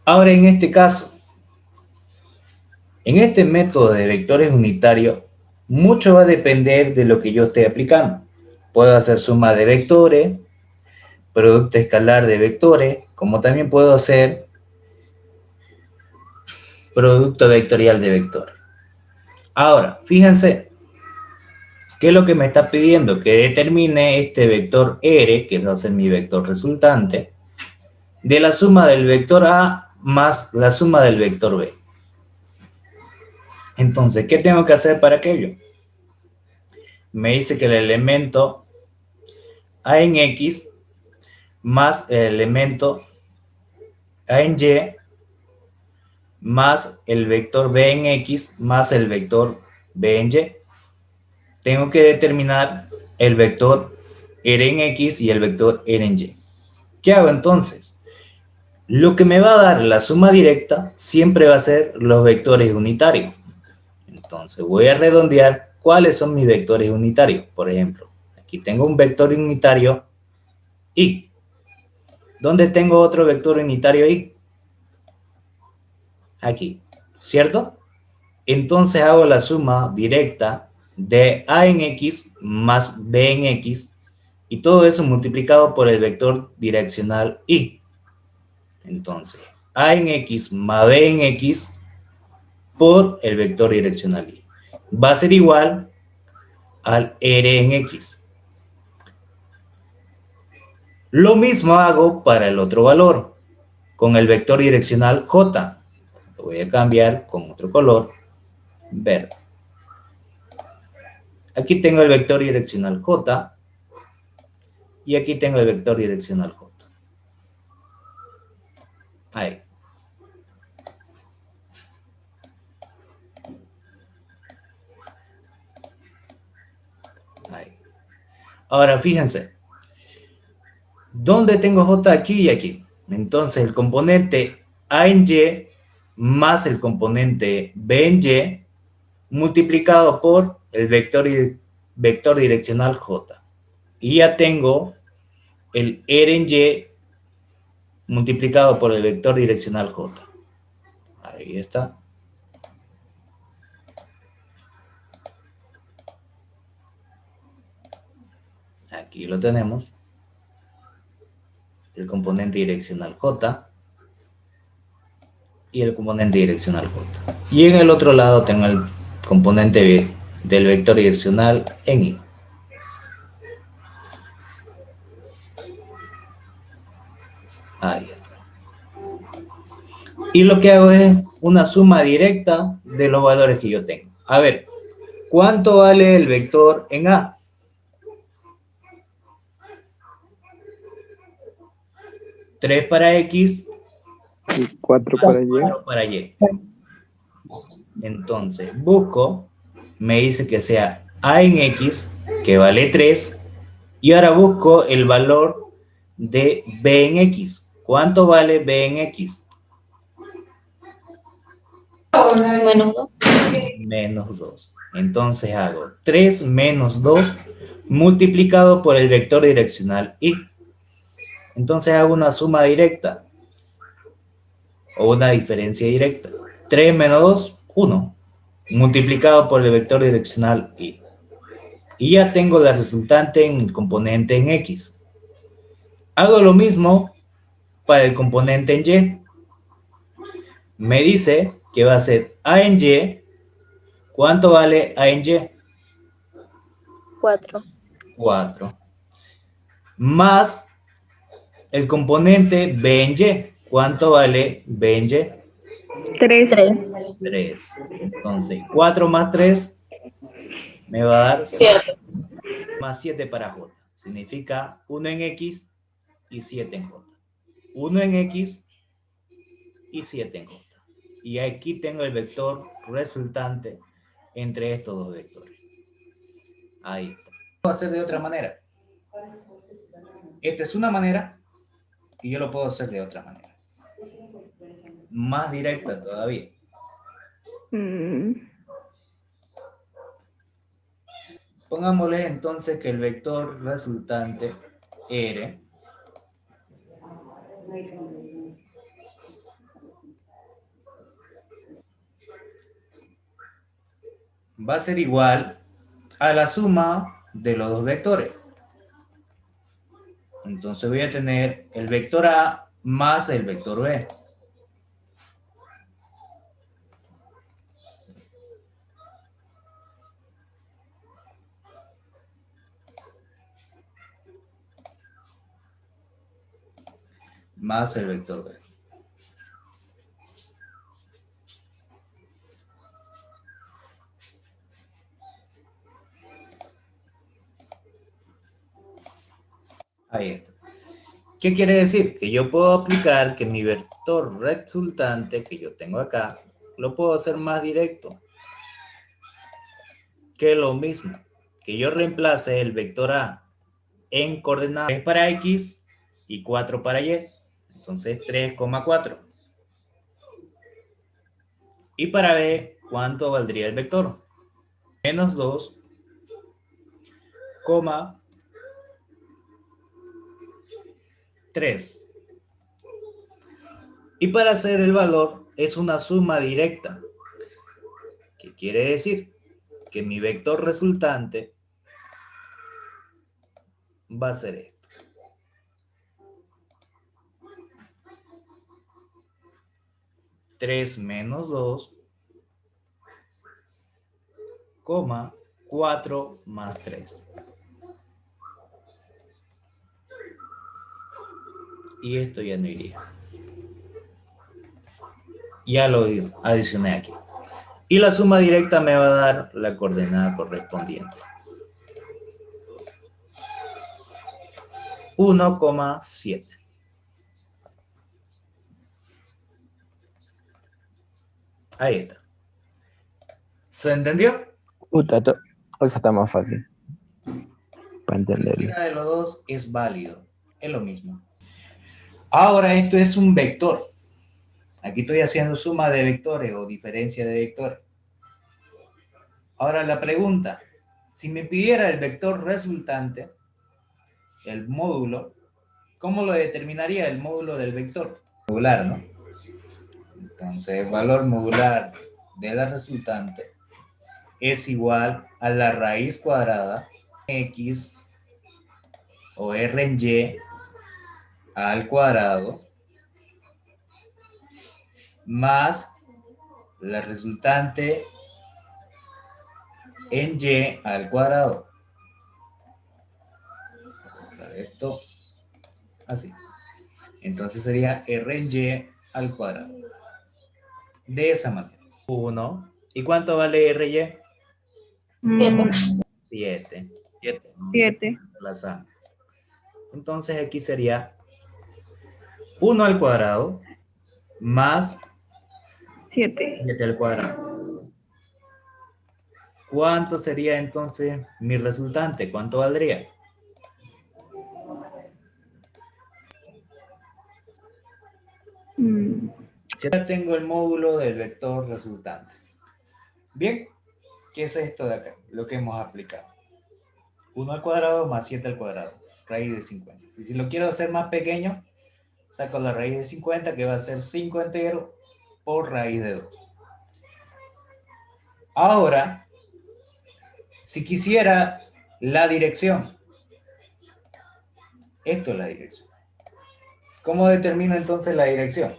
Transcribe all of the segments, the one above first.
Ahora, en este caso, en este método de vectores unitarios, mucho va a depender de lo que yo esté aplicando. Puedo hacer suma de vectores, producto escalar de vectores, como también puedo hacer producto vectorial de vectores. Ahora, fíjense, ¿qué es lo que me está pidiendo? Que determine este vector R, que va a ser mi vector resultante, de la suma del vector A más la suma del vector B. Entonces, ¿qué tengo que hacer para aquello? Me dice que el elemento A en X más el elemento A en Y más el vector B en X más el vector B en Y. Tengo que determinar el vector R en X y el vector R en Y. ¿Qué hago entonces? Lo que me va a dar la suma directa siempre va a ser los vectores unitarios. Entonces voy a redondear cuáles son mis vectores unitarios. Por ejemplo, aquí tengo un vector unitario Y. ¿Dónde tengo otro vector unitario Y? Aquí, ¿cierto? Entonces hago la suma directa de A en X más B en X y todo eso multiplicado por el vector direccional Y. Entonces, A en X más B en X por el vector direccional Y. Va a ser igual al R en X. Lo mismo hago para el otro valor, con el vector direccional J. Lo voy a cambiar con otro color, verde. Aquí tengo el vector direccional J y aquí tengo el vector direccional J. Ahí. Ahí. Ahora fíjense, ¿dónde tengo J? Aquí y aquí. Entonces el componente A en Y más el componente B en Y multiplicado por el vector direccional J. Y ya tengo el R en Y multiplicado por el vector direccional J. Ahí está. Aquí lo tenemos. El componente direccional J y el componente direccional J. Y en el otro lado tengo el componente del vector direccional en Y. Ahí está. Y lo que hago es una suma directa de los valores que yo tengo. A ver, ¿cuánto vale el vector en A? 3 para X Y 4 más para Y. 4 para Y. Entonces, busco, me dice que sea A en X, que vale 3, y ahora busco el valor de B en X. ¿Cuánto vale B en X? Menos 2. Menos 2. Entonces hago 3 menos 2 multiplicado por el vector direccional Y. Entonces hago una suma directa o una diferencia directa. 3 menos 2, 1, multiplicado por el vector direccional Y. Y ya tengo la resultante en el componente en X. Hago lo mismo para el componente en Y. Me dice que va a ser A en Y. ¿Cuánto vale A en Y? 4. 4. Más el componente B en Y. ¿Cuánto vale B en Y? 3. 3. Entonces, 4 más 3 me va a dar 7. más 7 para J. Significa 1 en X y 7 en J. 1 en X y 7 en J. Y aquí tengo el vector resultante entre estos dos vectores. Ahí está. Lo puedo hacer de otra manera. Esta es una manera y yo lo puedo hacer de otra manera. Más directa todavía. Pongámosle entonces que el vector resultante R va a ser igual a la suma de los dos vectores. Entonces voy a tener el vector A más el vector B. Más el vector B. Ahí está. ¿Qué quiere decir? Que yo puedo aplicar que mi vector resultante que yo tengo acá, lo puedo hacer más directo. Que lo mismo. Que yo reemplace el vector A en coordenadas 3 para X y 4 para Y. Entonces 3,4. Y para B, ¿cuánto valdría el vector? Menos 2, 3. Y para hacer el valor es una suma directa. ¿Qué quiere decir? Que mi vector resultante va a ser esto. 3 menos 2, 4 más 3. Y esto ya no iría. Ya lo adicioné aquí. Y la suma directa me va a dar la coordenada correspondiente. 1,7. Ahí está. ¿Se entendió? Eso está más fácil para entenderlo. Cualquiera de los dos es válido. Es lo mismo. Ahora esto es un vector. Aquí estoy haciendo suma de vectores o diferencia de vectores. Ahora la pregunta. Si me pidiera el vector resultante, el módulo, ¿cómo lo determinaría el módulo del vector? Modular, ¿no? Entonces, el valor modular de la resultante es igual a la raíz cuadrada x o r en y al cuadrado más la resultante en y al cuadrado. Esto así. Entonces sería r en y al cuadrado. De esa manera. 1. ¿Y cuánto vale r y? 7. 7. Entonces aquí sería 1 al cuadrado más 7. 7 al cuadrado. ¿Cuánto sería entonces mi resultante? ¿Cuánto valdría? Ya tengo el módulo del vector resultante. Bien, ¿qué es esto de acá? Lo que hemos aplicado. 1 al cuadrado más 7 al cuadrado, raíz de 50. Y si lo quiero hacer más pequeño, saco la raíz de 50, que va a ser 5 entero por raíz de 2. Ahora, si quisiera la dirección, esto es la dirección. ¿Cómo determino entonces la dirección?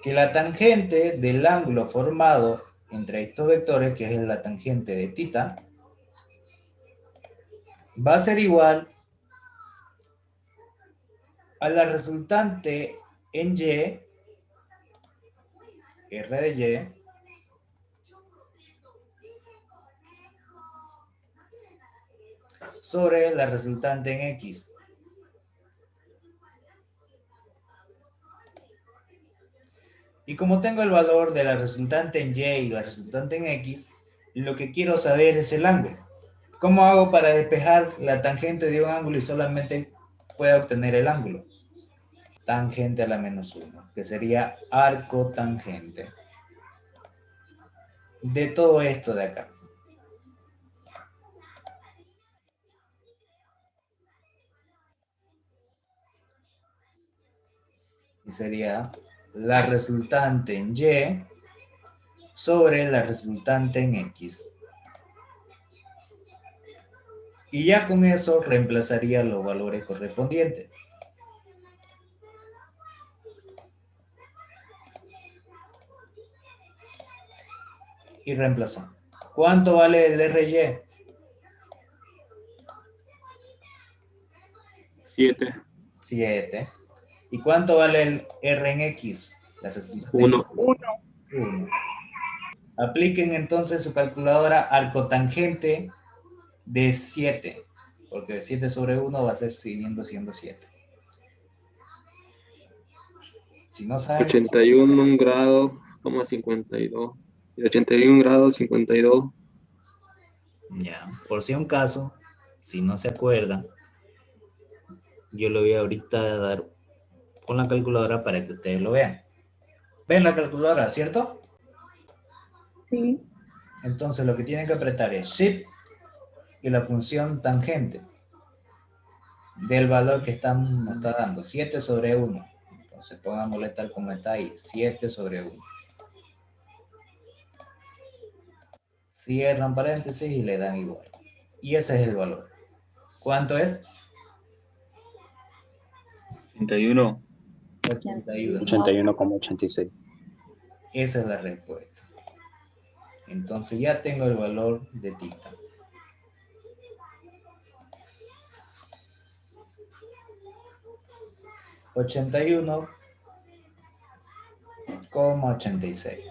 Que la tangente del ángulo formado entre estos vectores, que es la tangente de θ, va a ser igual a la resultante en y, r de y, sobre la resultante en x. Y como tengo el valor de la resultante en y y la resultante en x, lo que quiero saber es el ángulo. ¿Cómo hago para despejar la tangente de un ángulo y solamente pueda obtener el ángulo? Tangente a la menos 1, que sería arco tangente de todo esto de acá. Y sería la resultante en Y sobre la resultante en X. Y ya con eso reemplazaría los valores correspondientes. Y reemplazamos. ¿Cuánto vale el RY? 7. 7. ¿Y cuánto vale el R en X? La resultante. 1. 1. 1. Apliquen entonces su calculadora al cotangente de 7. Porque 7 sobre 1 va a ser siguiendo siendo 7. Si no saben... 81 grados, 52. Y 81 grados, 52. Ya, por si un caso, si no se acuerdan, yo lo voy ahorita a dar con la calculadora para que ustedes lo vean. ¿Ven la calculadora, cierto? Sí. Entonces lo que tienen que apretar es Shift y la función tangente del valor que nos está dando, 7 sobre 1. Entonces pongámosle tal como está ahí, 7 sobre 1. Cierran paréntesis y le dan igual. Y ese es el valor. ¿Cuánto es? 81. 81. 81,86. Esa es la respuesta. Entonces ya tengo el valor de tita. $81,86.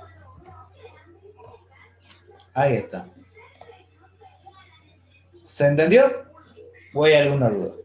Ahí está. ¿Se entendió? ¿O hay alguna duda?